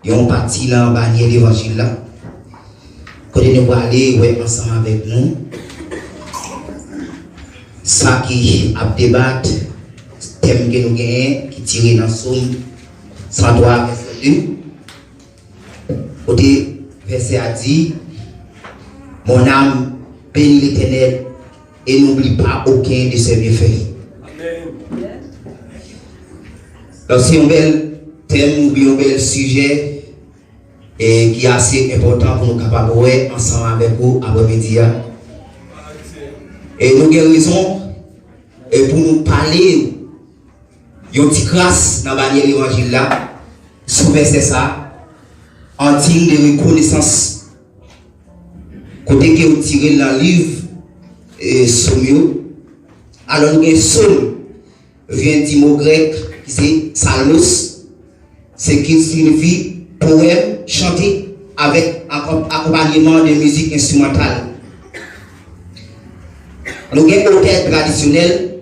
ils ont parti là en bannière l'évangile là. Quand nous allons aller ensemble avec nous, ça qui a débattu, thème que nous gagnons, qui tire dans le Somme 103, verset 2. Côté verset a dit, mon âme bénit l'Éternel et n'oublie pas aucun de ses bienfaits. Donc c'est un bel thème ou bien un bel sujet et qui est assez important pour nous capables de voir ensemble avec vous après-midi. Et nous avons raison et pour nous parler d'une petite grâce dans la bannière de l'évangile là, sous verset ça, en digne de reconnaissance. Côté que vous tirez dans le livre Somme, alors nous avons Somme, vient du mot grec qui c'est Salmos, ce qui signifie poème chanté avec accompagnement de musique instrumentale. Nous avons auteurs traditionnels,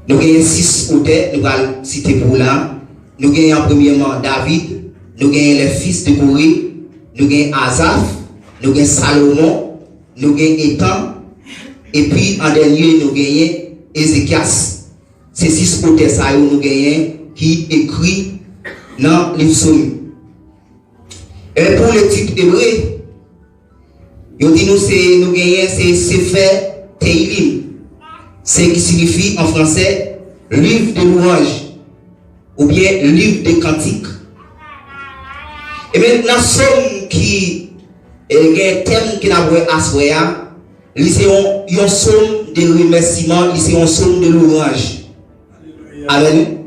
nous avons 6 auteurs, nous allons citer pour là. Nous avons premièrement David, nous avons les fils de Corée, nous avons Asaph, nous avons Salomon, nous avons Étan, et puis en dernier nous avons Ézéchias. Ces 6 auteurs ça nous avons qui écrit dans les psaumes. Et pour le titre hébreu, nous disons nous avons c'est Sefer Teilim, ce qui signifie en français livre de louange ou bien livre de cantiques. Et maintenant, somme qui est un thème qui n'a pas à soya, c'est un somme de remerciement, c'est un somme de louange. Amen.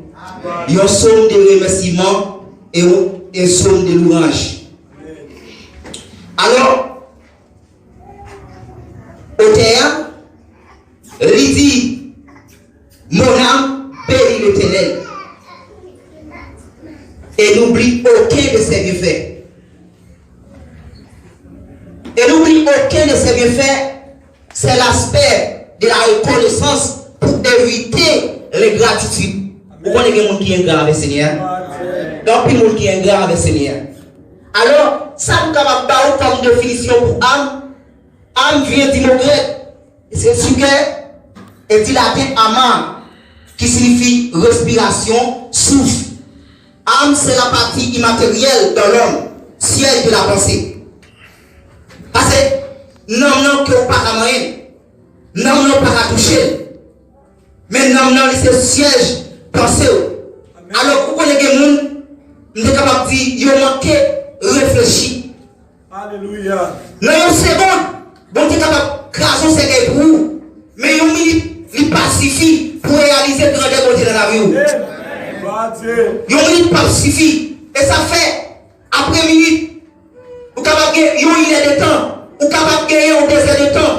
Un somme de remerciement et un somme de louange. Alors, auteur, il dit, mon âme bénit l'Éternel et n'oublie aucun de ses bienfaits. Et n'oublie aucun de ses bienfaits, c'est l'aspect de la reconnaissance pour éviter les gratitudes. Pourquoi il y a des gens qui sont ingrats avec le Seigneur? Donc, il y a des gens qui sont ingrats avec le Seigneur. Alors, ça nous capable de faire comme définition pour âme. Âme vient du mot grec. C'est ce que est dit latin amar, qui signifie respiration, souffle. Âme, c'est la partie immatérielle de l'homme, siège de la pensée. Parce que non, que vous pas à moyen, non, pas à toucher. Mais non, c'est le siège pensée. Alors, vous connaissez les gens, nous sommes capables de dire, ils ont manqué, réfléchir. Alléluia. Dans une seconde, bon, tu es capable de craser ce qui est pour vous. Mais une minute, il pacifie pour réaliser le grand débat dans la vie. Une minute pacifie. Et ça fait, après une minute, vous êtes capable de gagner une heure de temps. Vous êtes capable de gagner un désert de temps.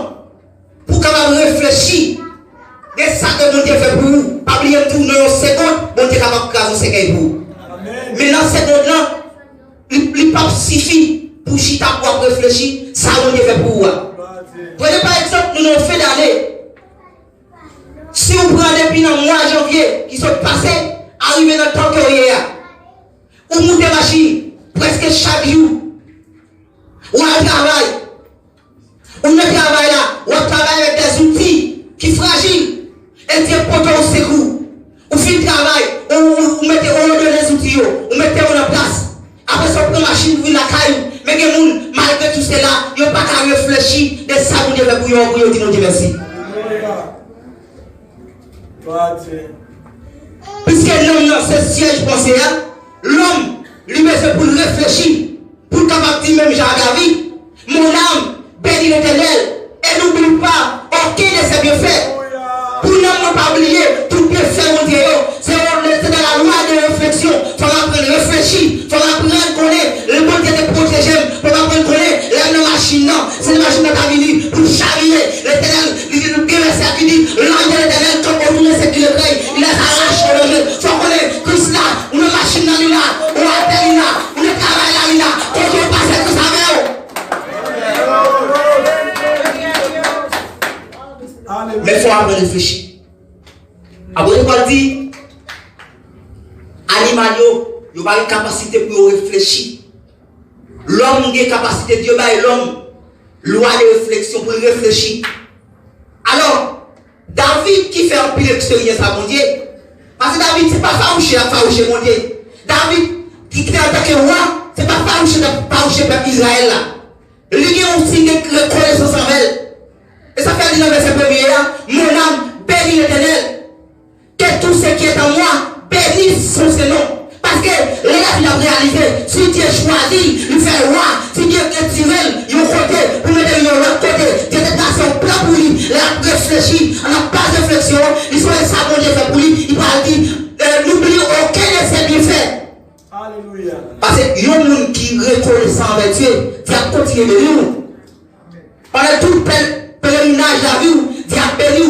Pour capable de réfléchir. Et ça que Dieu fait pour vous. Pas oublier tout dans une seconde, bon, tu es capable de craser ce qui est pour vous. Mais dans cette seconde-là, il pacifie pour chita pour réfléchir. Ça, Dieu fait pour vous. Prenez par exemple, nous avons fait d'année. Si vous prenez depuis le mois de janvier qui sont passés, arrivez dans le temps que vous avez, vous montez machine presque chaque jour. Ou à travail. Ou ne travail là, ou travaille avec des outils qui sont fragiles. Et Dieu porte au secours. Ou fait le travail, ou mettez des outils, ou mettez en place. Après ça, vous prenez la machine, vous la caille. Mais les gens, malgré tout cela, ils n'ont pas qu'à réfléchir de ça vous devez pour dire Dieu merci. Puisque l'homme, c'est siège pensé, l'homme, lui, c'est pour réfléchir, pour capable dire même Jean David, mon âme, bénis l'Éternel, et n'oublie pas aucun de ses bienfaits. Pour ne pas oublier, tout bienfait, mon Dieu, c'est dans la loi de réflexion. Il faut apprendre à réfléchir, il faut apprendre à connaître, le bon Dieu te protège, il faut apprendre à connaître, la machine, non, c'est la machine qui a venu pour charrier l'Éternel, il dit, l'ange de l'Éternel, quand on tourne ce qu'il est prêt, il les arrache le jeu. Il faut connaître, Christ là, une machine là, on a terminé là, on a travaillé là, quand on passe tout ça, mais il faut apprendre à réfléchir. Après, on dit, animal, il n'y a pas une capacité pour réfléchir. L'homme a une capacité, Dieu a l'homme, loi de réflexion pour réfléchir. Alors, David qui fait un peu d'expérience à mon Dieu, parce que David, c'est pas farouché mon Dieu. David, qui est en tant que roi, c'est pas farouché peuple Israël là. Lui, il y a aussi une reconnaissance en elle. Et ça fait dire dans le verset premier là, mon âme bénit l'Éternel. Que tout ce qui est en moi bénisse son nom. Parce que là, il a réalisé, si Dieu choisit, il fait roi, si Dieu est tiré, il va côté, pour mettre l'autre côté, Dieu est dans son plan pour lui, il a réfléchi, on n'a pas de réflexion, il soit un savon Dieu fait pour lui, il va dire, n'oublie aucun de ses bienfaits. Alléluia. Parce que il y a un monde qui reconnaît ça envers Dieu, il va continuer de vivre. Pendant tout pèlerinage de la vie, il va bénir.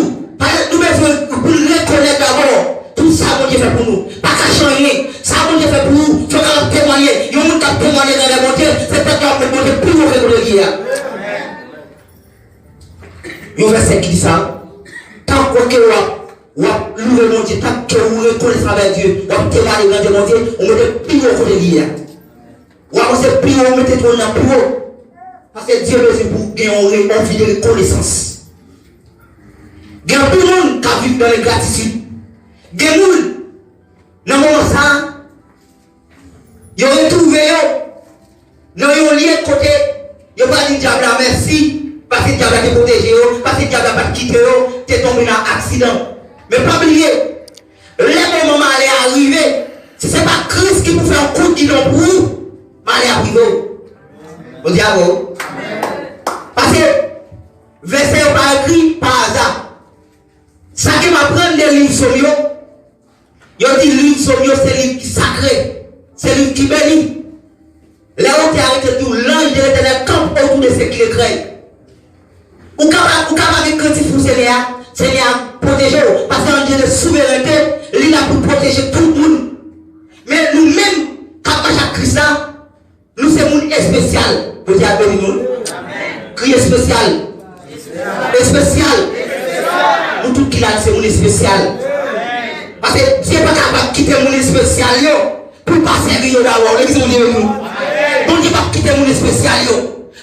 Nous devons reconnaître d'abord tout ça que Dieu fait pour nous. Pas qu'à changer. Ça que Dieu fait pour nous. Il faut qu'on témoigne. Il y a un monde qui a témoigné dans les montées. C'est peut-être qu'on peut monter plus haut que le guerre. Il y a un verset qui dit ça. Tant que vous louez mon Dieu, tant que vous reconnaissez avec Dieu, vous témoignez dans les montées, on met plus haut que le guerre. Vous avancez plus haut, vous mettez tout dans plus haut. Parce que Dieu veut pour gagner une vie de reconnaissance. Il y a tout le monde qui a vécu dans les gratitudes. Il y a des gens, dans le moment ça, ils ont retrouvé, ils ont lié de côté, ils n'ont pas dit diable merci, parce que diable a protégé, parce que diable n'a pas quitté, tu es tombé dans un accident. Mais pas oublier, le moment est arrivé, si ce n'est pas Christ qui vous fait un coup de guidon pour vous, mais est arrivé. Au diable. Parce que, verset n'est pas écrit par hasard. Ça qui m'apprend des livres sommiaux, il dit livre sommiaux, c'est livre qui sacré, c'est livre qui bénit. Là où tu arrêtes tout, l'ange de l'Éternel campe autour de ceux qui le craignent. Ou quand avec quand il faut Seigneur, protéger, parce qu'en Dieu de souveraineté, il a pour protéger tout le monde. Mais nous-mêmes, quand on a Christ, nous sommes un monde spécial. Vous dites à nous, crier spécial. Spécial. Nous tous qui là, c'est mon spécial. Parce que Dieu n'est pas capable de quitter mon spécial pour passer à Dieu d'abord. L'église de Dieu. Bon Dieu pas quitter mon spécial.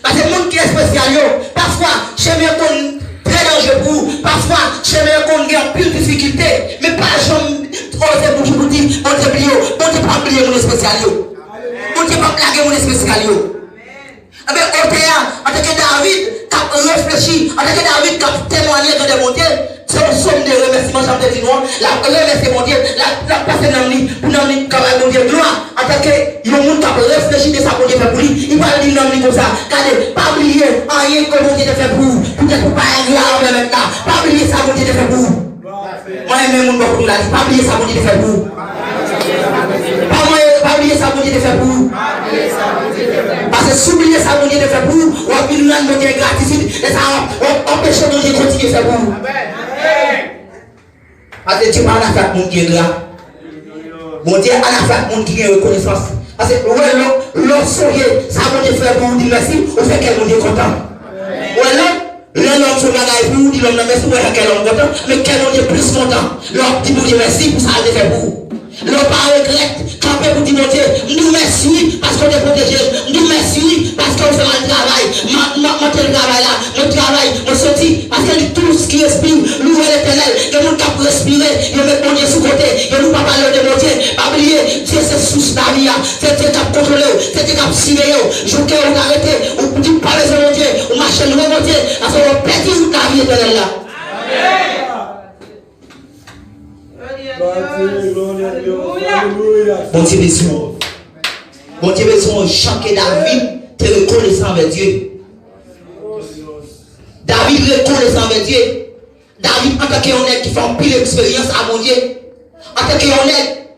Parce que le monde qui est spécial, parfois, chez moi, qu'on très dangereux pour vous. Parfois, chez moi, qu'on a plus de difficultés. Mais pas jamais, on vous dit, on te plie, on te pas oublier mon spécial. On te pas plaguer mon spécial. Mais au théâtre, en tant que David, qui a réfléchi, en tant que David, qui a témoigné de des montées, c'est une somme de remerciements, j'en ai dit non, la remercier mon Dieu, la personne n'a mis, pour n'a mis, quand même, mon Dieu, gloire, en tant que, il y a un monde qui a réfléchi de ça, mon Dieu, fait pour lui, il va dire non, comme ça, car pas oublier, rien que mon Dieu fait pour vous, peut-être pour pas être là, maintenant, pas oublier ça, mon Dieu fait pour vous. Moi-même, mon beaucoup là, pas oublier ça, mon Dieu fait pour vous. Pas oublier ça, mon Dieu fait pour vous. Parce que s'oublier ça, mon Dieu fait pour vous, on va venir nous donner gratitude, et ça empêche mon Dieu de continuer à faire pour vous. Parce que Dieu n'a pas fait mon Dieu là. Mon Dieu a fait mon Dieu reconnaissance. Parce que l'homme souriait, ça mon Dieu fait pour vous dire merci, on fait qu'elle mon Dieu content. Voilà, l'homme se bagaille pour vous dire merci, on fait qu'elle est content, mais quel mon Dieu plus content. L'homme dit mon Dieu merci pour ça, il fait pour vous. L'homme pas regrette, quand on vous dit mon Dieu, nous merci parce qu'on est protégé, nous merci parce qu'on fait le travail, mon travail là, mon travail, mon sorti, parce que tout ce qui respire, nous l'Éternel, que nous cap respirer, nous mettons mon Dieu sous côté, que nous pas parler de mon Dieu, pas oublier, Dieu c'est sous la vie, c'est Dieu qui a contrôlé, c'est Dieu qui a surveillé, je veux qu'on arrête, ou dit parler de mon Dieu, ou marcher loin mon Dieu, parce qu'on perd toute la vie éternelle là. Bon Dieu besoin. Bon Dieu besoin chaque David te reconnaissant avec Dieu. David reconnaissant avec Dieu. David en tant qu'honnête qui fait un pile d'expérience à mon Dieu. En tant qu'honnête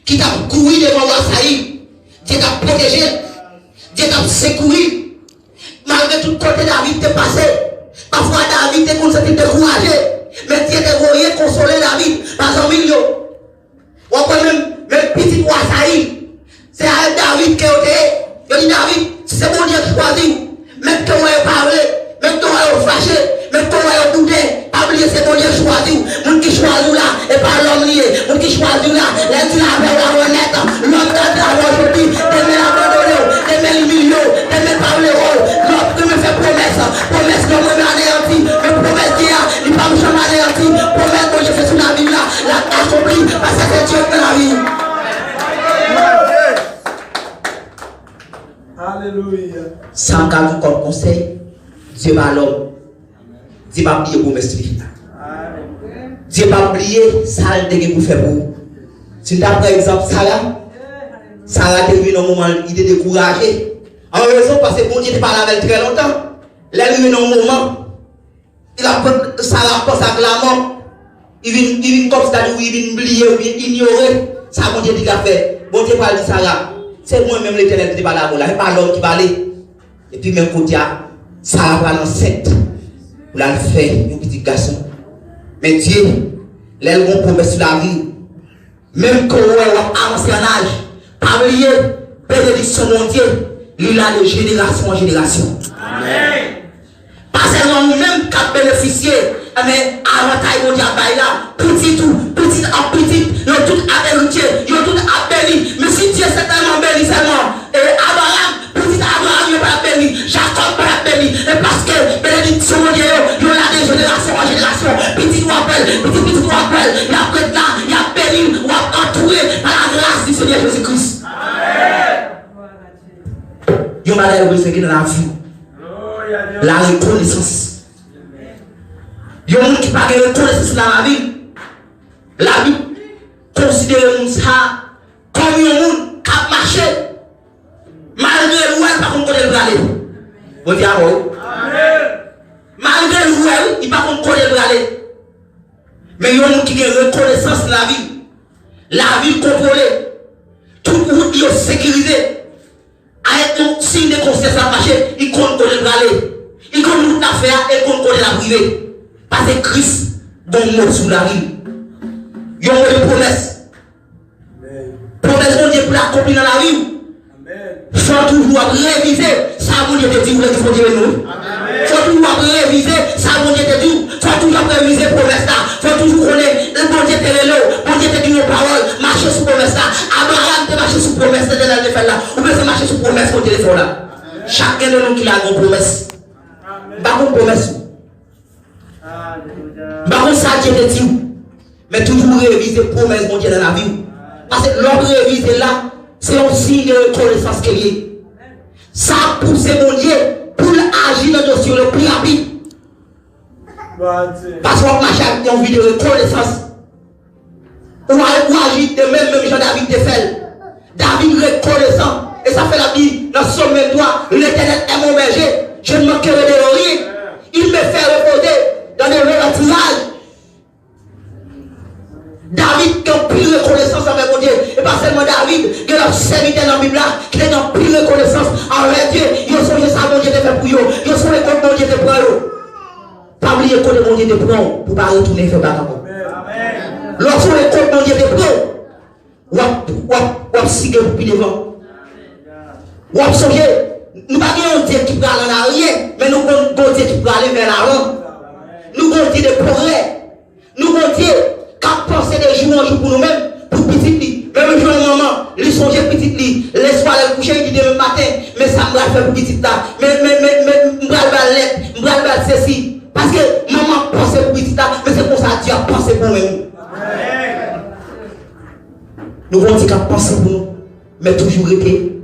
qui t'a couru devant Wassaï. Dieu t'a protégé. Dieu t'a secouru. Malgré tout côté David t'est passé. Parfois David t'est constaté découragé. Mais Dieu t'a voulu consoler David. Par exemple, ou encore même petit Wassaï. C'est à David qui est. Il dit David, c'est mon Dieu qui choisit. Même quand on est parlé, même quand on est fâché, même quand on est boudé, pas oublier c'est mon Dieu qui choisit. Mon qui choisit là, et pas l'homme lié. Mon qui choisit là, l'un qui l'a fait la honnête. L'homme qui a Ça me garde comme conseil. Dieu pas l'homme. Dieu pas oublier pour m'expliquer. Dieu pas oublier ça le pour faire pour vous. Si tu as par exemple Sarah est venue dans un moment, il était découragé. En raison parce que bon Dieu pas là avec très longtemps. Là, il est dans un moment, Sarah pense à la mort. Il vient comme ça, il vient oublier ou bien ignorer. Ça, bon Dieu dit qu'il a fait. Bon Dieu parle de Sarah. C'est moi-même l'éternel qui n'est pas là. Ce n'est pas l'homme qui va aller. Et puis, même côté, Sarah va l'enceinte. Pour la faire, un petit garçon. Mais Dieu, l'aile vont promesse sur la vie. Même quand on a avancé en âge, pas oublier, bénédiction mon Dieu, il a de génération en génération. Amen. Pas seulement nous-mêmes qui avons bénéficié, mais avantage mon Dieu là, petit tout, petit à petit, ils ont tout hérité, ils ont tout béni. Mais si Dieu est tellement béni seulement, et Abraham, petit Abraham, il n'est pas béni, Jacob n'est pas béni, et parce que bénédiction mon Dieu, il y a de génération en génération, petit nous appelle, petit nous appelle, il y a près de là, il y a béni, ou entouré par la grâce du Seigneur Jésus-Christ. Il y a malheur de ce qui est dans la vie. La reconnaissance. Il y a un monde qui n'a pas de reconnaissance dans la vie. La vie considère ça comme un monde qui a marché. Malgré l'ouest, par contre, il va aller. Vous dites à vous. Malgré l'ouest, il va aller. Mais il y a un monde qui a une reconnaissance dans la vie. La vie contrôlée. Tout le monde est sécurisé. Avec un signe de conscience à marcher, il compte qu'on est aller. Il compte nous l'affaire et compte qu'on est la privée. Parce que Christ donne mot sous la vie. Il y a une promesse. Promesse mon Dieu pour l'accomplir dans la vie. Il faut toujours réviser ça, mon Dieu te dit, vous faut dire nous. Il faut toujours réviser ça, mon Dieu te dit. Il faut toujours réviser promesse là. Il faut toujours connaître le bon Dieu te révèle. Bon Dieu te dit nos paroles. Marcher sous promesse là. Abraham te marcher sous promesse de la défaite là. Ou bien marcher sous promesse au téléphone là. Chacun de nous qui a une promesse. Pas une promesse. Pas une ça Dieu te dit. Mais toujours réviser promesse mon Dieu dans la vie. Parce que l'homme révisé là, c'est un signe de reconnaissance qu'il y a. Ça pousse mon Dieu pour agir dans le dossier le plus rapide. Parce qu'on marche avec une vie de reconnaissance. On agit de même Jean David te fait. David reconnaissant. Et ça fait la vie dans son même droit. L'éternel est mon berger. Je ne manquerai de rien. Il me fait reposer dans les relativages. David qui a plus reconnaissance avec mon Dieu. Et pas seulement David, qui a serviteur dans la Bible, qui a plus reconnaissance envers Dieu. Ils sont les ça, mon Dieu, de faire pour eux. Ils sont les comptes, mon Dieu, de prendre. Pas oublier que mon Dieu de prendre pour ne pas retourner faire bac encore. Lorsque les comptes, mon Dieu, de prendre, ou à sigue pour plus devant. Ou à songer. Nous ne pouvons pas dire qu'il peut aller en arrière, mais nous pouvons dire qu'il peut aller vers l'avant. Nous pouvons dire des progrès. Nous pouvons dire qu'à penser des jours en jour pour nous-mêmes, pour petit lit. Même jour un moment, il songe petit lit. Laisse-moi aller coucher, il dit demain matin, mais ça me va faire pour petit là. Mais, je vais le ceci. Parce que maman pense pour petit là, mais c'est pour ça que Dieu a pensé pour nous. Nous voulons dire qu'à penser pour nous, mais toujours été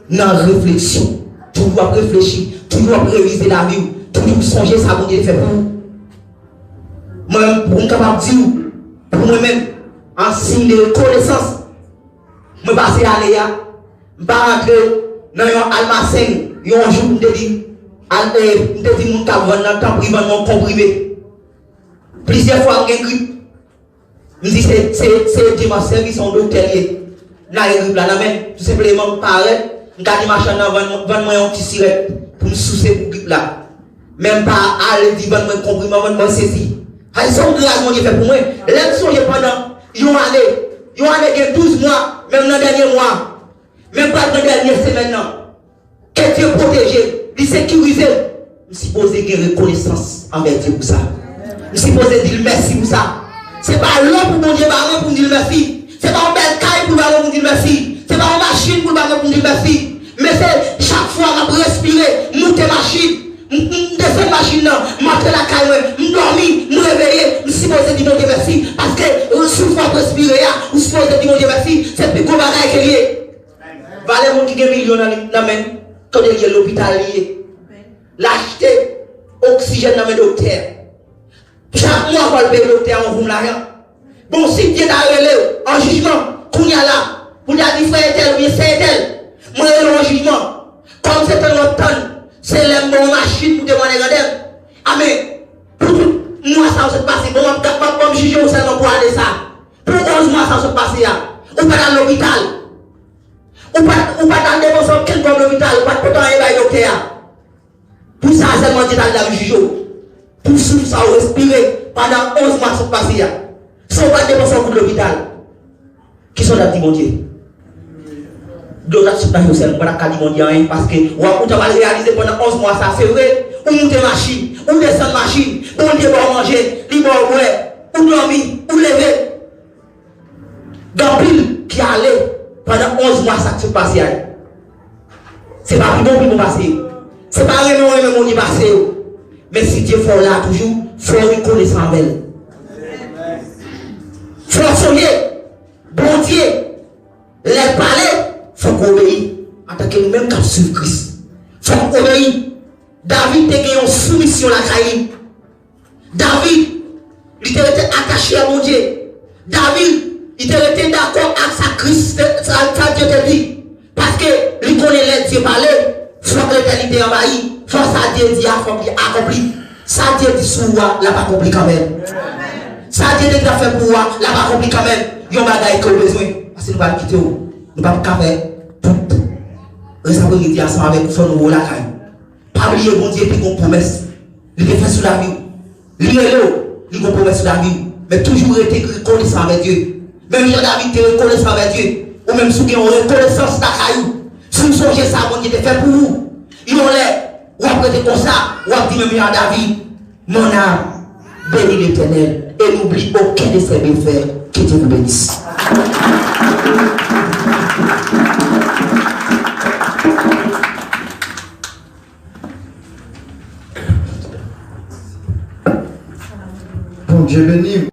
dans la réflexion. Toujours réfléchir, toujours réviser la vie, toujours songer ça pour Dieu faire pour nous. Moi-même, pour me capable de dire, pour moi-même, en signe de reconnaissance, je vais passer à l'EA, je vais rentrer dans un almacén, un jour, je me dis, je mon caverne dans le temps privé, mon comprimé. Plusieurs fois, je grippe. Je me dis, c'est mon service en docteur. Là, je grippe là, tout simplement, pareil, je garde ma chambre, vendre-moi un petit sirette pour me soucier pour grippe là. Même pas aller dire, vendre-moi un comprimé, vendre-moi saisi. Ils sont grâce, mon Dieu, fait pour moi. Les sont pendant une année, 12 mois, même dans le dernier mois, même pas dans la dernière semaine. Que Dieu protégé, il sécurisé. Je suis posé une reconnaissance envers Dieu pour ça. Je suis posé dire merci pour ça. Ce n'est pas l'homme pour mon Dieu, pour dire merci. Ce n'est pas un bel caille pour dire merci. Ce n'est pas une machine pour dire merci. Mais c'est chaque fois que je respire, monter machine. Descendre machine, monter la caille, je dormir, je réveiller, je suis supposé dire mon Dieu merci. Parce que si vous respirer, vous supposé dire mon Dieu merci. C'est plus gros bagaille que lié. Valez mon qui a million dans la main. quand il y a l'hôpital, l'acheter oxygène dans mes docteurs. Chaque mois, on va payer le docteur en roule l'argent. Bon, si Dieu t'a relève en jugement, qu'on y a là, vous avez dit frère tel, oui, c'est tel. Moi, je en jugement. Comme c'est un autre temps, c'est les bonnes machines pour demander à ah, mais, pour tout, moi, ça va se passer. Bon, je vais juger seulement pour aller ça. Pour 11 mois, ça va se passer. Ou pas dans l'hôpital. Ou pas dans des personnes qui sont dans l'hôpital. Ou pas dans les docteurs. Pour ça, seulement Dieu t'a dit juger. Pour ça, respirer pendant 11 mois, ça va se passer. Sont pas des personnes pour l'hôpital. Qui sont dans le monde Dieu. D'autres sont dans le ciel, pas dans le monde parce que on va réaliser pendant 11 mois, ça c'est vrai. Ou monter machine, ou descendre machine, ou Dieu va manger, libre ou dormir, ou lever. Dans pile qui allait pendant 11 mois, ça se passe. C'est pas plus bon qui va passer. C'est pas vraiment mon qui passe. Mais si Dieu fait là toujours, il faut reconnaître en belle. Il faut soigner, bon Dieu, les palais, il faut qu'on obéisse. En tant que nous-mêmes, quand suivons Christ. Il faut qu'on obéisse. David était en soumission à la caïne. David, il était attaché à mon Dieu. David, il était d'accord avec sa Christ, ça Dieu te dit. Parce que il connaît les Dieu parler, faut que l'éternité envahit, faut ça Dieu dit accompli. Ça Dieu dit sur moi, l'a pas accompli quand même. Ça Dieu dit fait pour moi, l'a pas accompli quand même. Il y a un bagage que besoin. Parce que nous ne pouvons pas quitter, nous ne pouvons pas faire tout. Responsabilité ensemble avec nous, la caille. Pas oublier bon Dieu qui a une promesse. Il a fait sur la vie. Il a une promesse sur la vie. Mais toujours été reconnaissant avec Dieu. Même Jean-David était reconnaissant avec Dieu. Ou même si vous avez une reconnaissance d'Akaïou. Si vous songez ça, bon Dieu te fait pour vous. Ils ont l'air. Ou après comme ça. Ou après même Jean-David. Mon âme, bénis l'Éternel. Et n'oublie aucun de ses bienfaits. Que Dieu vous bénisse. Bon Dieu béni.